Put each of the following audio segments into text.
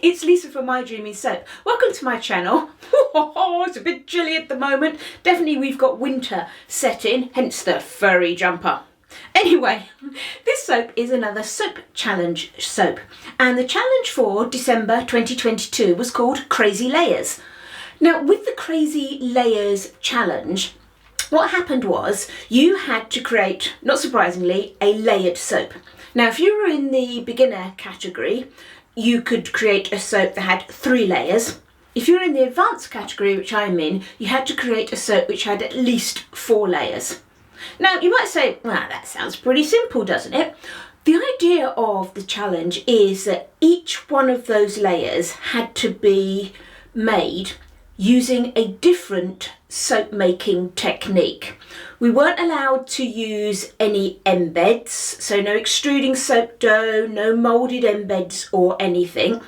it's Lisa from My Dreamy Soap. Welcome to my channel. It's a bit chilly at the moment. Definitely we've got winter set in, hence the furry jumper. Anyway, this soap is another soap challenge soap, and the challenge for December 2022 was called Crazy Layers. Now with the Crazy Layers challenge, what happened was you had to create, not surprisingly, a layered soap. Now if you were in the beginner category, you could create a soap that had 3 layers. If you're in the advanced category, which I'm in, you had to create a soap which had at least 4 layers. Now you might say, well, that sounds pretty simple, doesn't it? The idea of the challenge is that each one of those layers had to be made using a different soap making technique. We weren't allowed to use any embeds, so no extruding soap dough, no moulded embeds or anything.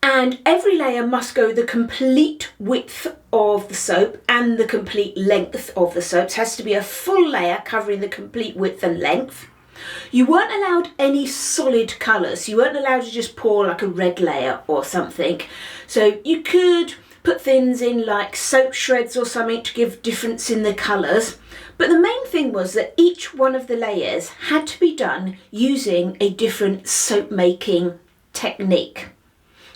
And every layer must go the complete width of the soap and the complete length of the soap. It has to be a full layer covering the complete width and length. You weren't allowed any solid colours. You weren't allowed to just pour like a red layer or something. So you could put things in like soap shreds or something to give difference in the colours. But the main thing was that each one of the layers had to be done using a different soap making technique.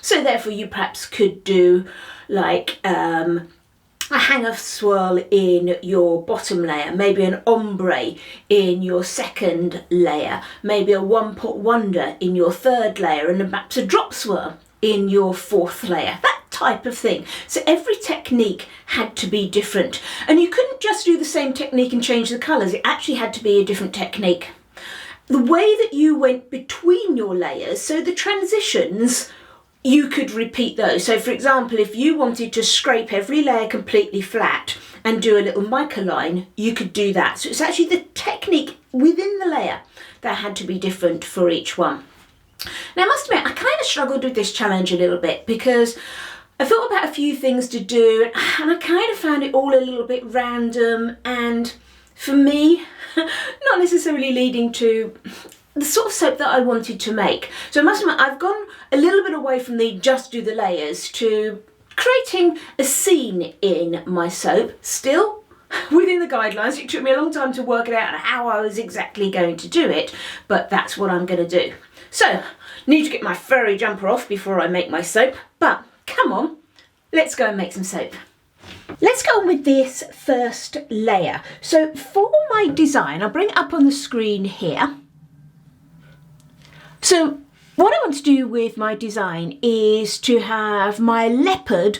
So therefore you perhaps could do like a hanger swirl in your bottom layer, maybe an ombre in your second layer, maybe a one pot wonder in your third layer, and perhaps a drop swirl in your fourth layer, that type of thing. So every technique had to be different, and you couldn't just do the same technique and change the colours. It actually had to be a different technique. The way that you went between your layers, so the transitions, you could repeat those. So for example, if you wanted to scrape every layer completely flat and do a little mica line, you could do that. So it's actually the technique within the layer that had to be different for each one. Now I must admit, I kind of struggled with this challenge a little bit because I thought about a few things to do and I kind of found it all a little bit random, and for me, not necessarily leading to the sort of soap that I wanted to make. So I must admit, I've gone a little bit away from the just do the layers to creating a scene in my soap, still within the guidelines. It took me a long time to work it out and how I was exactly going to do it, but that's what I'm going to do. So, need to get my furry jumper off before I make my soap, but come on, let's go and make some soap. Let's go on with this first layer. So for my design, I'll bring it up on the screen here. So what I want to do with my design is to have my leopard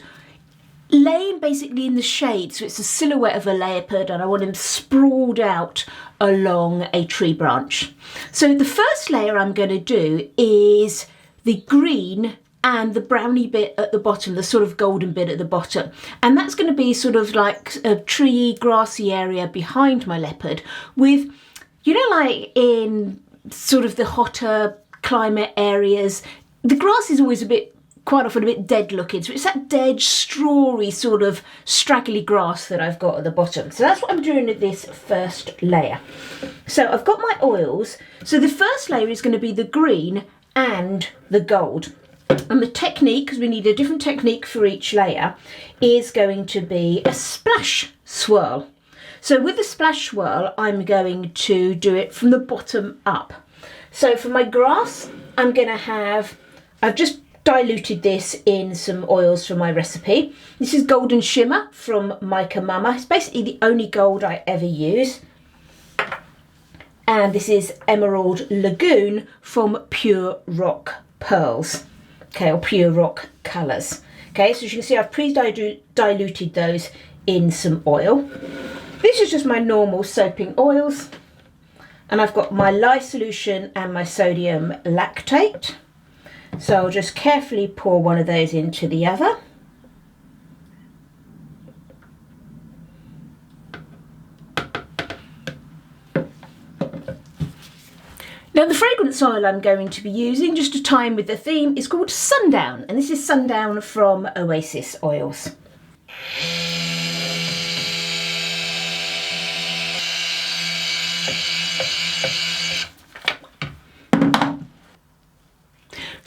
laying basically in the shade. So it's a silhouette of a leopard and I want him sprawled out along a tree branch. So the first layer I'm going to do is the green and the browny bit at the bottom, the sort of golden bit at the bottom. And that's going to be sort of like a tree, grassy area behind my leopard with, you know, like in sort of the hotter climate areas, the grass is always quite often a bit dead looking. So it's that dead, strawy, sort of straggly grass that I've got at the bottom. So that's what I'm doing with this first layer. So I've got my oils. So the first layer is going to be the green and the gold. And the technique, because we need a different technique for each layer, is going to be a splash swirl. So with the splash swirl, I'm going to do it from the bottom up. So for my grass, I'm going to have, I've just diluted this in some oils from my recipe. This is Golden Shimmer from Mica Mama. It's basically the only gold I ever use. And this is Emerald Lagoon from Pure Rock Pearls. Okay, or Pure Rock Colours. Okay, so as you can see, I've pre-diluted those in some oil. This is just my normal soaping oils. And I've got my lye solution and my sodium lactate. So I'll just carefully pour one of those into the other. Now the fragrance oil I'm going to be using, just to tie in with the theme, is called Sundown, and this is Sundown from Oasis Oils.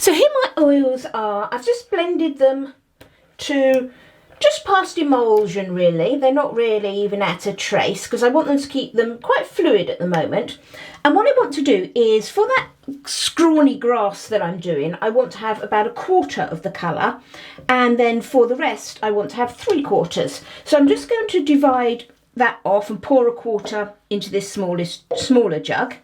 So here my oils are, I've just blended them to just past emulsion really. They're not really even at a trace because I want them to keep them quite fluid at the moment. And what I want to do is, for that scrawny grass that I'm doing, I want to have about 1/4 of the colour, and then for the rest I want to have 3/4. So I'm just going to divide that off and pour 1/4 into this smaller jug.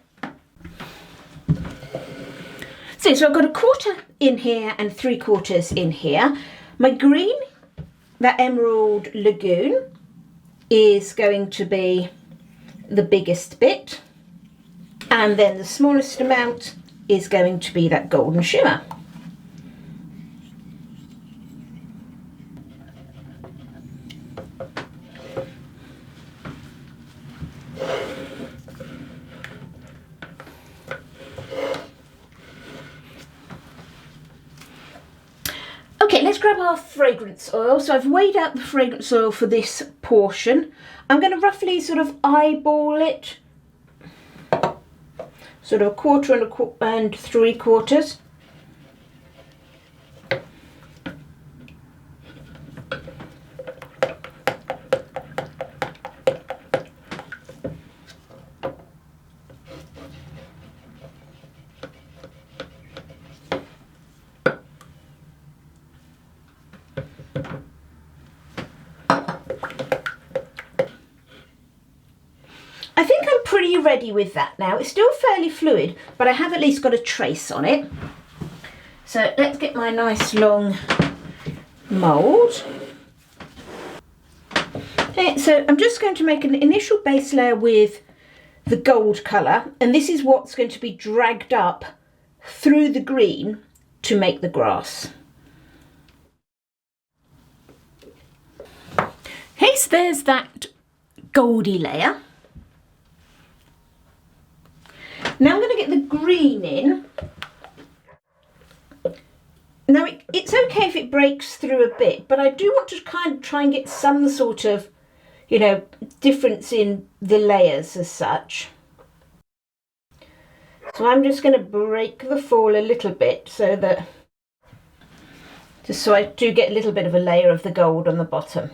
So I've got 1/4 in here and 3/4 in here. My green, that Emerald Lagoon, is going to be the biggest bit, and then the smallest amount is going to be that Golden Shimmer. Okay, let's grab our fragrance oil. So I've weighed out the fragrance oil for this portion. I'm going to roughly sort of eyeball it, sort of 1/4 and 3/4. I think I'm pretty ready with that now. It's still fairly fluid, but I have at least got a trace on it. So let's get my nice long mould. Okay, so I'm just going to make an initial base layer with the gold colour, and this is what's going to be dragged up through the green to make the grass. Okay, so there's that goldy layer. Now I'm going to get the green in. Now it's okay if it breaks through a bit, but I do want to kind of try and get some sort of, you know, difference in the layers as such. So I'm just going to break the fall a little bit so that, just so I do get a little bit of a layer of the gold on the bottom.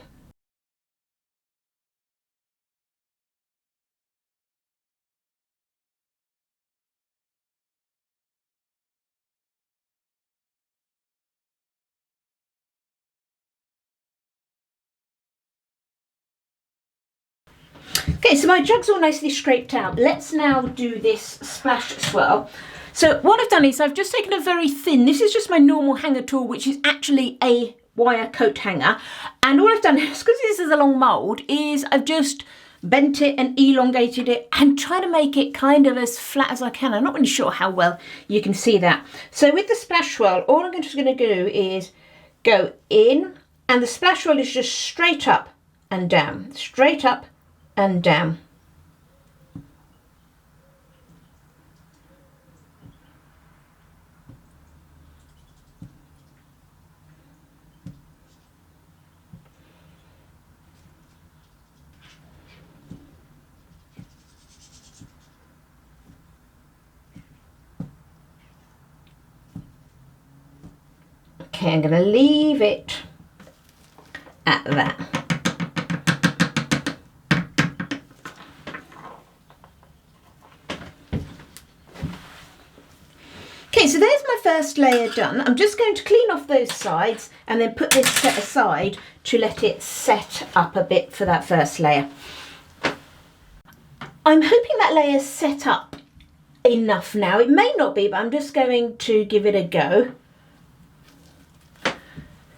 Okay, so my jug's all nicely scraped out. Let's now do this splash swirl. So what I've done is I've just taken a very thin, this is just my normal hanger tool, which is actually a wire coat hanger. And all I've done is, because this is a long mould, is I've just bent it and elongated it and try to make it kind of as flat as I can. I'm not really sure how well you can see that. So with the splash swirl, all I'm just going to do is go in, and the splash swirl is just straight up and down, straight up and down. Okay, I'm going to leave it at that. Okay, so there's my first layer done. I'm just going to clean off those sides and then put this set aside to let it set up a bit for that first layer. I'm hoping that layer's set up enough now. It may not be, but I'm just going to give it a go.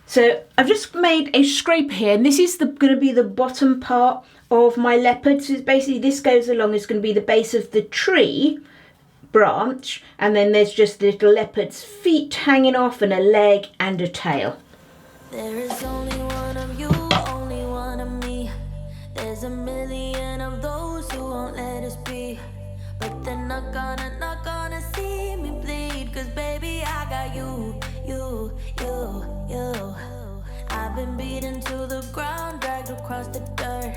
So I've just made a scrape here, and this is going to be the bottom part of my leopard. So basically this goes along, is going to be the base of the tree branch, and then there's just the little leopard's feet hanging off and a leg and a tail. There is only one of you, only one of me. There's a million of those who won't let us be, but they're not gonna see me bleed, 'cause baby I got you. I've been beaten to the ground, dragged across the dirt.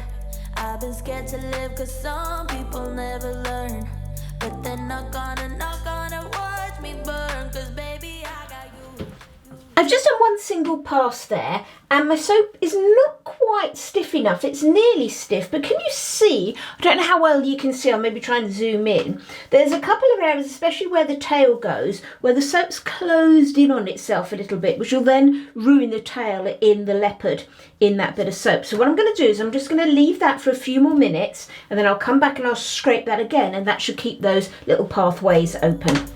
I've been scared to live, 'cause some people never learn, but they're not gonna watch me burn, 'cause baby I got you. I've just done one single pass there, and my soap is not quite stiff enough. It's nearly stiff, but can you see, I don't know how well you can see, I'll maybe try and zoom in. There's a couple of areas, especially where the tail goes, where the soap's closed in on itself a little bit, which will then ruin the tail in the leopard in that bit of soap. So what I'm going to do is I'm just going to leave that for a few more minutes, and then I'll come back and I'll scrape that again, and that should keep those little pathways open.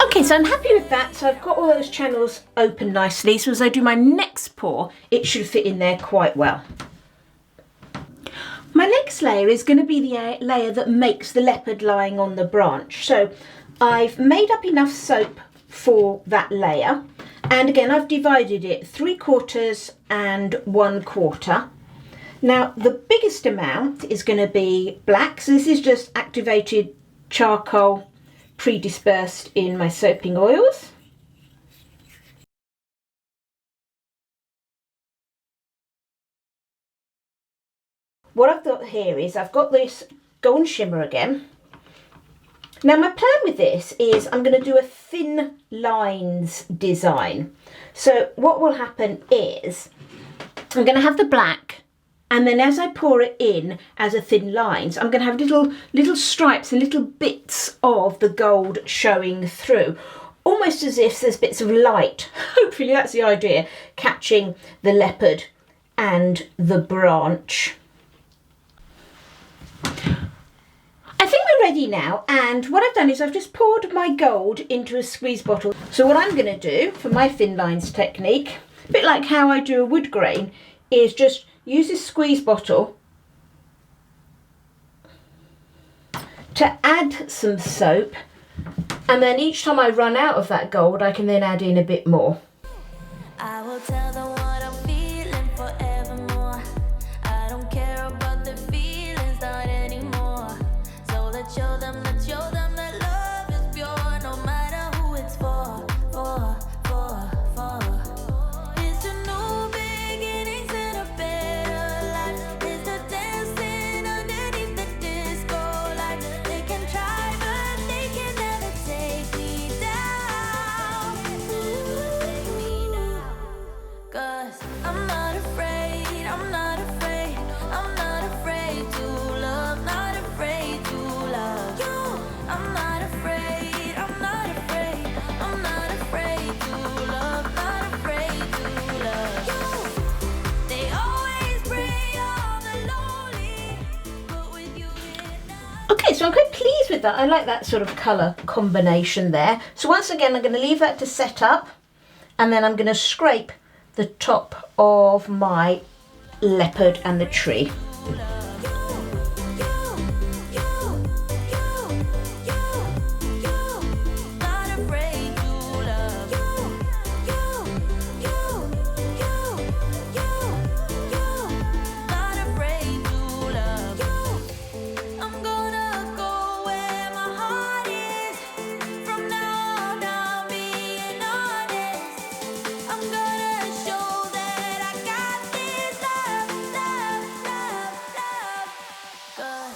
Okay, so I'm happy with that. So I've got all those channels open nicely. So as I do my next pour, it should fit in there quite well. My next layer is going to be the layer that makes the leopard lying on the branch. So I've made up enough soap for that layer. And again, I've divided it 3/4 and 1/4. Now, the biggest amount is going to be black. So this is just activated charcoal pre-dispersed in my soaping oils. What I've got here is I've got this golden shimmer again. Now my plan with this is I'm going to do a thin lines design. So what will happen is I'm going to have the black, and then as I pour it in as a thin lines, I'm going to have little stripes and little bits of the gold showing through, almost as if there's bits of light, hopefully that's the idea, catching the leopard and the branch. I think we're ready now, and what I've done is I've just poured my gold into a squeeze bottle. So what I'm going to do for my thin lines technique, a bit like how I do a wood grain, is just use this squeeze bottle to add some soap, and then each time I run out of that gold I can then add in a bit more. I will tell them what I'm feeling forevermore. I don't care about the feelings not anymore. So let's show them that love is pure, no matter who it's for. It's a new beginnings and a better life. It's the dancing underneath the disco light. They can try, but they can never take me down. Cause I'm not afraid, I'm not afraid, I'm not afraid to love, not afraid to love you. I'm not afraid, I'm not afraid, I'm not afraid to love, not afraid to love you. They always bring all the lonely, but with you Okay, so I'm quite pleased with that. I like that sort of colour combination there. So once again I'm going to leave that to set up, and then I'm going to scrape the top of my leopard and the tree. I'm gonna go where my heart is. From now on, I'm being honest. I'm gonna show that I got this love.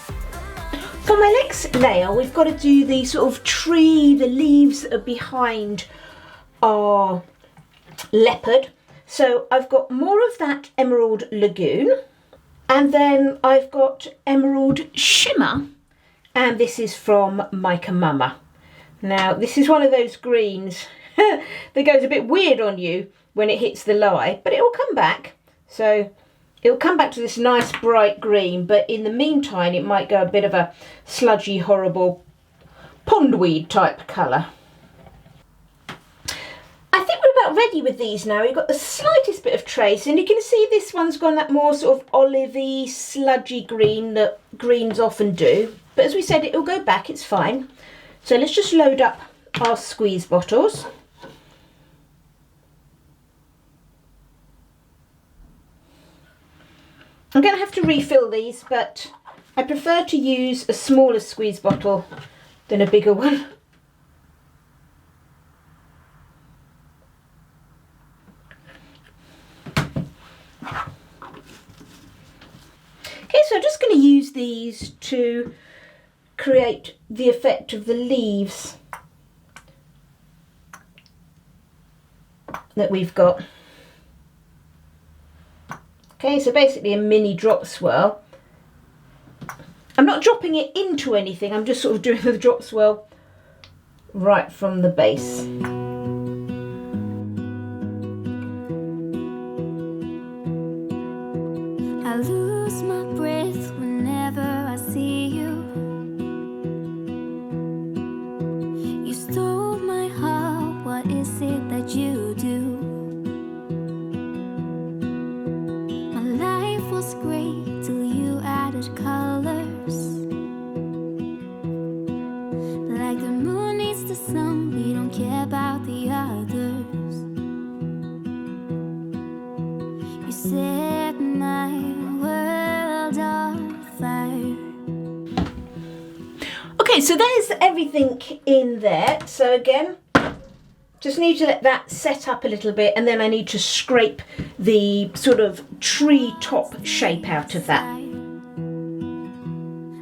For my next layer, we've got to do the sort of tree, the leaves that are behind our leopard. So I've got more of that emerald lagoon, and then I've got emerald shimmer, and this is from Mica Mama. Now this is one of those greens that goes a bit weird on you when it hits the lye, but it will come back. So it'll come back to this nice bright green, but in the meantime it might go a bit of a sludgy, horrible pondweed type colour. I think we're about ready with these now. We've got the slightest bit of trace, and you can see this one's gone that more sort of olivey, sludgy green that greens often do. But as we said, it'll go back, it's fine. So let's just load up our squeeze bottles. I'm going to have to refill these, but I prefer to use a smaller squeeze bottle than a bigger one. so I'm just going to use these to create the effect of the leaves that we've got. Okay, so basically a mini drop swirl. I'm not dropping it into anything, I'm just sort of doing the drop swirl right from the base. I lose my breath whenever I see you. You stole my heart, what is it that you do? My life was great till you added colors. Like the moon needs the sun, we don't care about the others. You set my world on fire. Okay, so there's everything in there. So again, just need to let that set up a little bit, and then I need to scrape the sort of tree top shape out of that.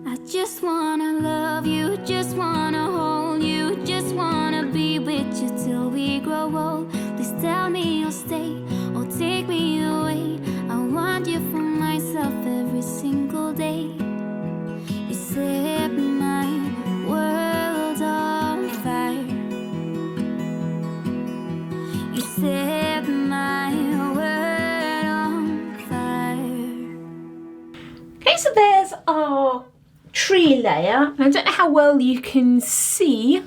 I just wanna love you, just wanna hold you, just wanna be with you till we grow old. Please tell me you'll stay or take me away. I want you for myself every single day. You set my world on fire. You set my world on fire. Okay, so there's our tree layer. I don't know how well you can see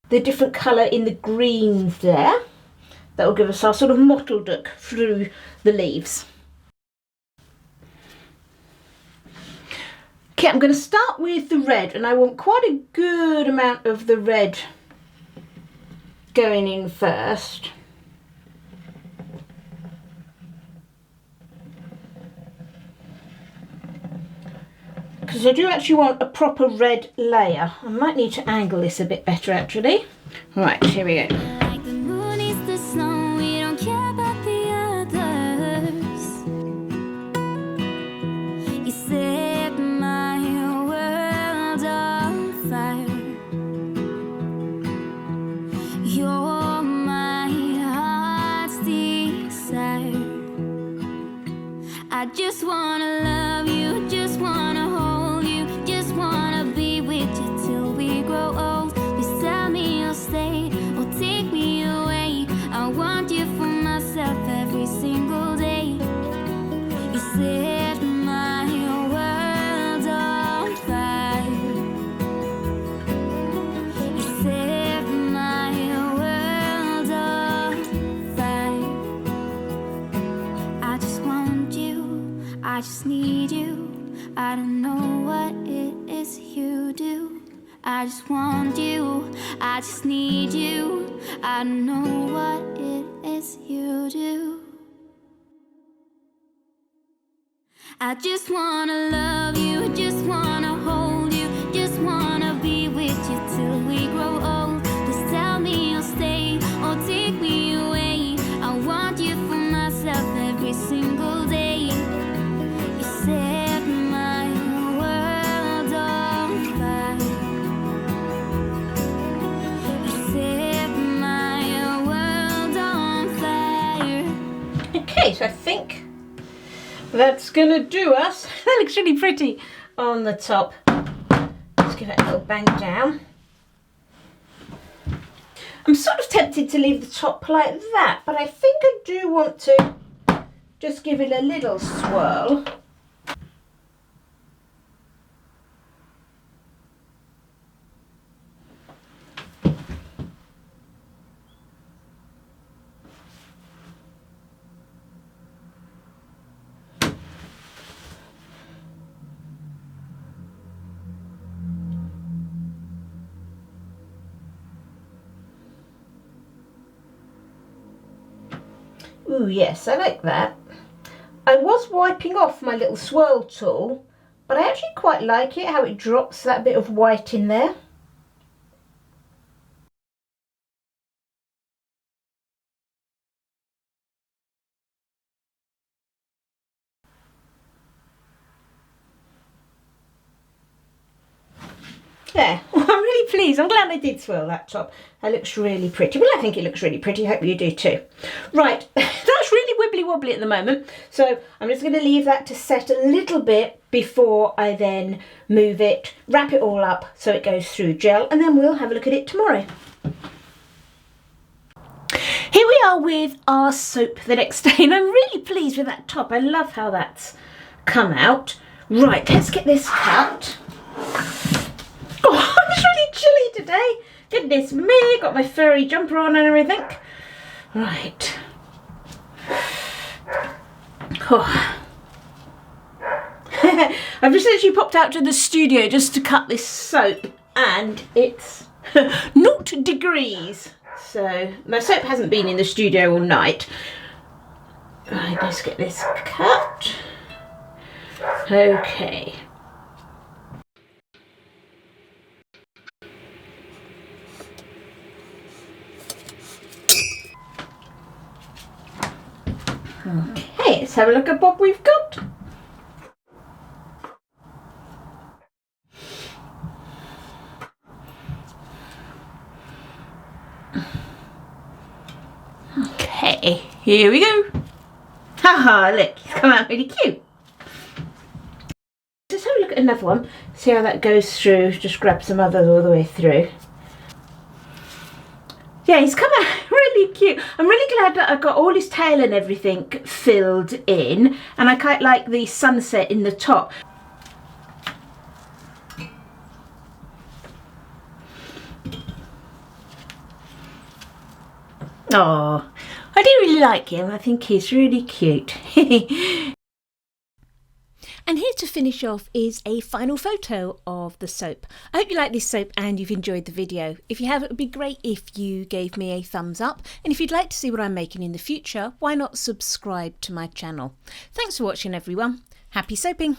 the different colour in the greens there. That will give us our sort of mottled look through the leaves. Okay, I'm going to start with the red, and I want quite a good amount of the red going in first. Because I do actually want a proper red layer. I might need to angle this a bit better actually. Right, here we go. Like the moon is the sun, we don't care about the others. You set my world on fire. You're my heart's desire. I just wanna love you, just wanna hold you, just wanna be with you till we grow old. Please tell me you'll stay or take me away. I want you for myself every single day. You set my world on fire. You set my world on fire. I just want you, I just need you. I don't know what it is you do. I just want you, I just need you. I don't know what it is you do. I just wanna love you, just wanna hold you, just wanna be with you till we grow old. Please tell me you'll stay or take me away. I want you for myself every single day. You set my world on fire. You set my world on fire. Okay, so I think that's gonna do us. That looks really pretty on the top. Let's give it a little bang down. I'm sort of tempted to leave the top like that, but I think I do want to just give it a little swirl. Ooh, yes, I like that. I was wiping off my little swirl tool, but I actually quite like it, how it drops that bit of white in there. There. I'm really pleased. I'm glad I did swirl that top. That looks really pretty. Well, I think it looks really pretty. Hope you do too. Right, that's really wibbly wobbly at the moment. So I'm just going to leave that to set a little bit before I then move it, wrap it all up so it goes through gel, and then we'll have a look at it tomorrow. Here we are with our soap the next day, and I'm really pleased with that top. I love how that's come out. Right, let's get this cut. Oh, it's really chilly today. Goodness me, got my furry jumper on and everything. Right. Oh. I've just actually popped out to the studio just to cut this soap, and it's 0 degrees. So my soap hasn't been in the studio all night. Right, let's get this cut. Okay. Okay, let's have a look at what we've got. Okay, here we go. Haha, look, it's come out really cute. Let's have a look at another one, see how that goes through. Just grab some others all the way through. Yeah, he's come out really cute. I'm really glad that I've got all his tail and everything filled in, and I quite like the sunset in the top. Oh, I do really like him. I think he's really cute. And here to finish off is a final photo of the soap. I hope you like this soap and you've enjoyed the video. If you have, it would be great if you gave me a thumbs up. And if you'd like to see what I'm making in the future, why not subscribe to my channel? Thanks for watching, everyone. Happy soaping!